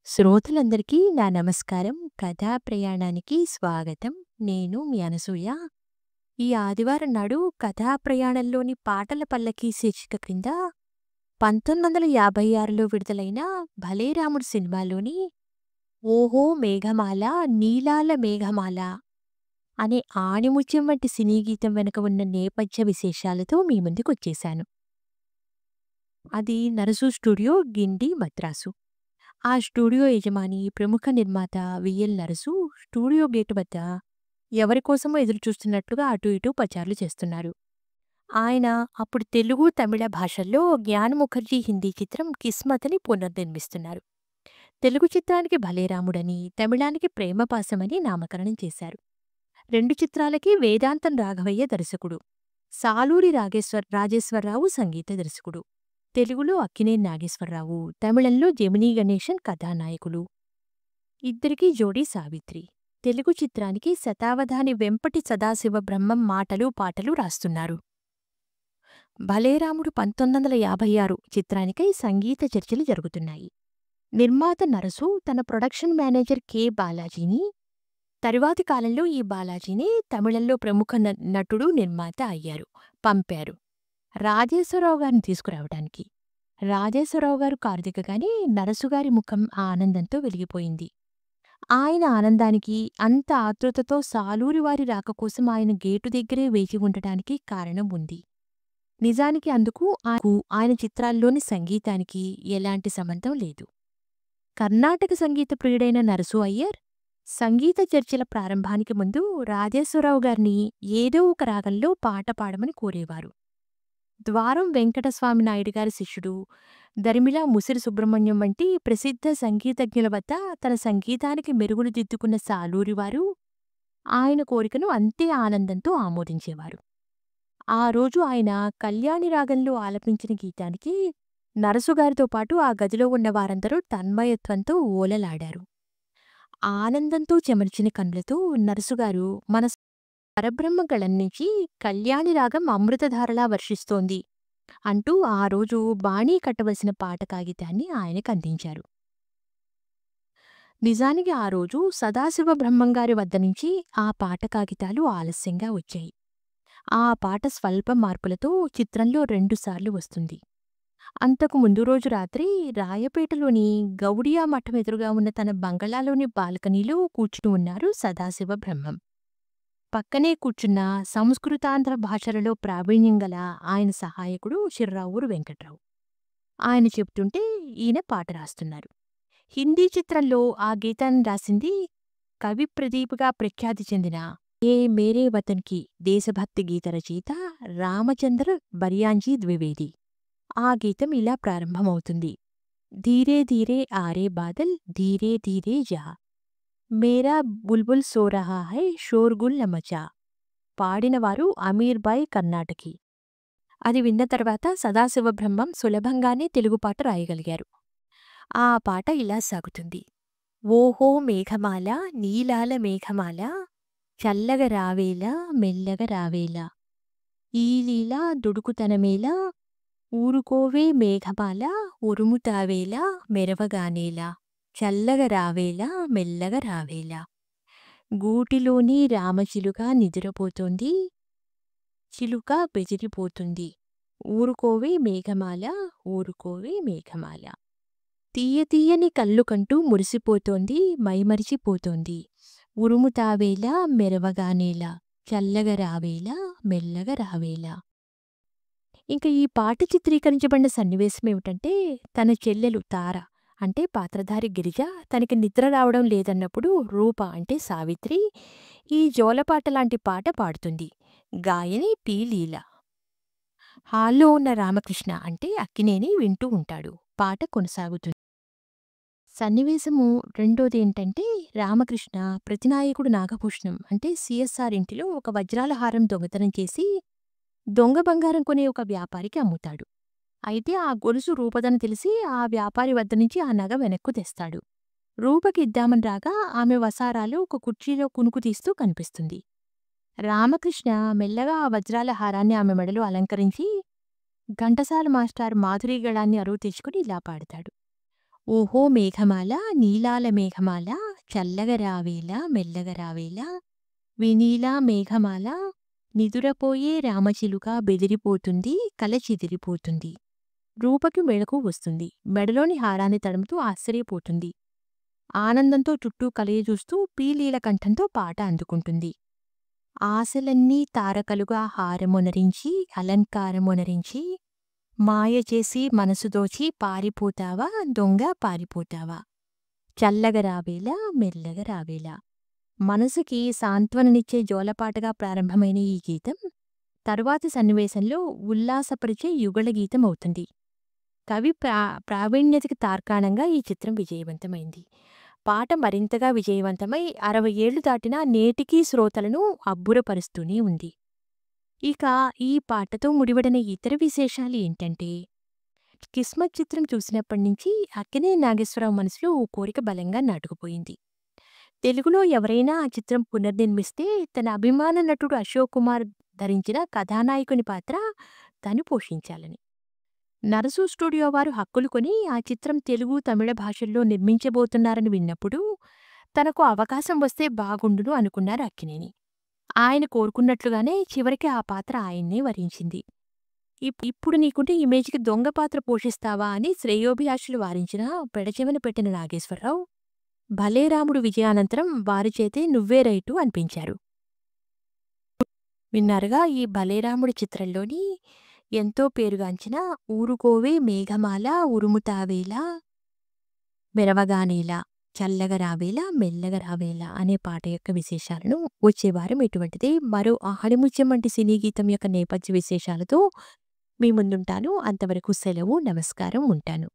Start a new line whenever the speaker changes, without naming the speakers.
శ్రోతలందరికీ నా నమస్కారం. కథా ప్రయాణానికి స్వాగతం. నేను మీ అనసూయ. ఈ ఆదివారం నాడు కథా ప్రయాణంలోని పాటల పల్లకి శీర్షిక క్రింద 1956లో విడుదలైన 'భలే రాముడు' సినిమాలోని 'ఓహో మేఘమాల నీలాల మేఘమాల' అనే ఆణిముత్యం వంటి సినీ గీతం వెనుక ఉన్న నేపథ్య విశేషాలతో మీ ముందుకొచ్చేశాను. అది నరసు స్టూడియో, గిండి, మద్రాసు. ఆ స్టూడియో యజమాని ప్రముఖ నిర్మాత విఎల్ నరసు స్టూడియో గేటు వద్ద ఎవరికోసమో ఎదురుచూస్తున్నట్లుగా అటూ ఇటూ పచార్లు చేస్తున్నారు. ఆయన అప్పుడు తెలుగు, తమిళ భాషల్లో జ్ఞాన్ ముఖర్జీ హిందీ చిత్రం 'కిస్మత్'ని పునర్నిర్మిస్తున్నారు. తెలుగు చిత్రానికి 'భలే రాముడని', తమిళానికి 'ప్రేమపాశమని' నామకరణం చేశారు. రెండు చిత్రాలకి వేదాంతం రాఘవయ్య దర్శకుడు, సాలూరి రాజేశ్వరరావు సంగీత దర్శకుడు. తెలుగులో అక్కినేని నాగేశ్వరరావు, తమిళంలో జెమినీ గణేశన్ కథానాయకులు. ఇద్దరికీ జోడీ సావిత్రి. తెలుగు చిత్రానికి శతావధాని వెంపటి సదాశివ బ్రహ్మం మాటలు పాటలు రాస్తున్నారు. 'భలే రాముడు' 1956 చిత్రానికై సంగీత చర్చలు జరుగుతున్నాయి. నిర్మాత నరసు తన ప్రొడక్షన్ మేనేజర్ కె. బాలాజీని, తరువాతి కాలంలో ఈ బాలాజీని తమిళంలో ప్రముఖ నటుడు, నిర్మాత అయ్యారు, పంపారు రాజేశ్వరరావు గారిని తీసుకురావడానికి. రాజేశ్వరరావు గారు కారు దిగగానే నరసుగారి ముఖం ఆనందంతో వెలిగిపోయింది. ఆయన ఆనందానికి, అంత ఆతృతతో సాలూరి వారి రాక కోసం ఆయన గేటు దగ్గరే వేచి ఉండటానికి కారణం ఉంది. నిజానికి అందుకు ఆయన చిత్రాల్లోని సంగీతానికి ఎలాంటి సంబంధం లేదు. కర్ణాటక సంగీత ప్రియుడైన నరసు అయ్యర్ సంగీత చర్చల ప్రారంభానికి ముందు రాజేశ్వరరావు గారిని ఏదో ఒక రాగంలో పాట పాడమని కోరేవారు. ద్వారం వెంకటస్వామి నాయుడు గారి శిష్యుడు దరిమిళ ముసిరి సుబ్రహ్మణ్యం వంటి ప్రసిద్ధ సంగీతజ్ఞుల వద్ద తన సంగీతానికి మెరుగులు దిద్దుకున్న సాలూరివారు ఆయన కోరికను అంతే ఆనందంతో ఆమోదించేవారు. ఆ రోజు ఆయన కళ్యాణి రాగంలో ఆలపించిన గీతానికి నరసుగారితో పాటు ఆ గదిలో ఉన్న వారందరూ తన్మయత్వంతో ఓలలాడారు. ఆనందంతో చెమర్చిన కన్నులతో నరసుగారు మన పరబ్రహ్మ గళం నుంచి కళ్యాణి రాగం అమృతధారలా వర్షిస్తోంది అంటూ ఆ రోజు బాణీ కట్టవలసిన పాట కాగితాన్ని ఆయనకు అందించారు. నిజానికి ఆ రోజు సదాశివ బ్రహ్మంగారి వద్ద నుంచి ఆ పాట కాగితాలు ఆలస్యంగా వచ్చాయి. ఆ పాట స్వల్ప మార్పులతో చిత్రంలో 2 సార్లు వస్తుంది. అంతకు ముందు రోజు రాత్రి రాయపేటలోని గౌడియా మఠం ఎదురుగా ఉన్న తన బంగళాలోని బాల్కనీలో కూర్చుని ఉన్నారు సదాశివ బ్రహ్మం. పక్కనే కూర్చున్న సంస్కృతాంధ్ర భాషలలో ప్రావీణ్యం గల ఆయన సహాయకుడు చిర్రావూరు వెంకట్రావు. ఆయన చెప్తుంటే ఈయన పాట రాస్తున్నారు. హిందీ చిత్రంలో ఆ గీతాన్ని రాసింది కవి ప్రదీప్గా ప్రఖ్యాతి చెందిన ఏ మేరే వతన్కి దేశభక్తి గీత రచయిత రామచంద్ర బర్యాన్జీ ద్వివేది. ఆ గీతం ఇలా ప్రారంభమవుతుంది: ధీరే ధీరే ఆరే బాదల్ ధీరే ధీరే జా, మేరా బుల్బుల్ సో రహా హై షోర్గుల్ నమచా. పాడినవారు అమీర్బాయ్ కర్ణాటకి. అది విన్న తర్వాత సదాశివ బ్రహ్మం సులభంగానే తెలుగు పాట రాయగలిగారు. ఆ పాట ఇలా సాగుతుంది: ఓహో మేఘమాల నీలాల మేఘమాల, చల్లగ రావేలా మెల్లగ రావేలా, ఈ లీలా దుడుకుతనమేలా, ఊరుకోవే మేఘమాల ఉరుముతావేలా మెరవగానేలా, చల్లగ రావేలా మెల్లగ రావేలా, గూటిలోని రామచిలుక నిద్రపోతోంది, చిలుక బెదిరిపోతుంది, ఊరుకోవే మేఘమాల ఊరుకోవే మేఘమాల, తీయ తీయని కళ్ళు కంటూ మురిసిపోతోంది మైమరిచిపోతోంది, ఉరుముతావేలా మెరవగానేలా, చల్లగ రావేలా మెల్లగ రావేలా. ఇంకా ఈ పాట చిత్రీకరించబడిన సన్నివేశం ఏమిటంటే, తన చెల్లెలు తార అంటే పాత్రధారి గిరిజ తనకి నిద్ర రావడం లేదన్నప్పుడు రూప అంటే సావిత్రి ఈ జోలపాట లాంటి పాట పాడుతుంది. గాయని టి. లీల. హాల్లో ఉన్న రామకృష్ణ అంటే అక్కినేని వింటూ ఉంటాడు. పాట కొనసాగుతుంది. సన్నివేశము రెండోదేంటంటే, రామకృష్ణ ప్రతినాయకుడు నాగభూషణం అంటే సిఎస్ఆర్ ఇంటిలో ఒక వజ్రాల హారం దొంగతనం చేసి దొంగ బంగారం కొనే ఒక వ్యాపారికి అమ్ముతాడు. అయితే ఆ గొలుసు రూపదని తెలిసి ఆ వ్యాపారి వద్ద నుంచి ఆ నగ వెనక్కు తెస్తాడు. రూపకి ఇద్దామని రాగా ఆమె వసారాలో ఒక కుర్చీలో కునుకు తీస్తూ కనిపిస్తుంది. రామకృష్ణ మెల్లగా ఆ వజ్రాల హారాన్ని ఆమె మెడలో అలంకరించి ఘంటసాల మాస్టారు మాధురీ గళాన్ని అరువు తెచ్చుకుని ఇలా పాడతాడు: ఓహో మేఘమాల నీలాల మేఘమాల చల్లగ రావేళ మెల్లగ రావేళ వినీలా మేఘమాల నిదురపోయే రామచిలుక బెదిరిపోతుంది కల చిదిరిపోతుంది. రూపకి మెళకు వస్తుంది. మెడలోని హారాన్ని తడుముతూ ఆశ్చర్యపోతుంది. ఆనందంతో చుట్టూ కలయజూస్తూ పీలీల కంఠంతో పాట అందుకుంటుంది. ఆశలన్నీ తారకలుగా హారమొనరించి అలంకారమొనరించి మాయచేసి మనసు దోచి పారిపోతావా దొంగ పారిపోతావా చల్లగ రావేళ మెల్లగ రావేళ. మనసుకి సాంత్వననిచ్చే జోలపాటగా ప్రారంభమైన ఈ గీతం తరువాతి సన్నివేశంలో ఉల్లాసపరిచే యుగళగీతం అవుతుంది. కవి ప్రావీణ్యతకి తార్కాణంగా ఈ చిత్రం విజయవంతమైంది. పాట మరింతగా విజయవంతమై 60 ఏళ్లు దాటినా నేటికీ శ్రోతలను అబ్బురపరుస్తూనే ఉంది. ఇక ఈ పాటతో ముడివడిన ఇతర విశేషాలు ఏంటంటే, కిస్మత్ చిత్రం చూసినప్పటినుంచి అక్కినేని నాగేశ్వరరావు మనసులో ఓ కోరిక బలంగా నాటుకుపోయింది. తెలుగులో ఎవరైనా ఆ చిత్రం పునర్నిర్మిస్తే తన అభిమాన నటుడు అశోక్ కుమార్ ధరించిన కథానాయకుని పాత్ర తను పోషించాలని. నరసు స్టూడియో వారు హక్కులు కొని ఆ చిత్రం తెలుగు, తమిళ భాషల్లో నిర్మించబోతున్నారని విన్నప్పుడు తనకు అవకాశం వస్తే బాగుండును అనుకున్నారు అక్కినేని. ఆయన కోరుకున్నట్లుగానే చివరికి ఆ పాత్ర ఆయన్నే వరించింది. ఇప్పుడు నీకుంటే ఇమేజ్కి దొంగ పాత్ర పోషిస్తావా అని శ్రేయోభిలాషులు వారించిన పెడచెవిన పెట్టిన నాగేశ్వరరావు భలే రాముడు విజయానంతరం వారి చేతే నువ్వే రైటు అనిపించారు. విన్నారుగా ఈ భలేరాముడి చిత్రంలోని ఎంతో పేరుగాంచిన ఊరుకోవే మేఘమాల ఉరుముతావేలా మెరవగానేలా చల్లగ రావేలా మెల్లగ రావేలా అనే పాట యొక్క విశేషాలను వచ్చే వారం ఇటువంటిదే మరో ఆణిముత్యం వంటి సినీ గీతం యొక్క నేపథ్య విశేషాలతో మీ ముందుంటాను. అంతవరకు సెలవు. నమస్కారం. ఉంటాను.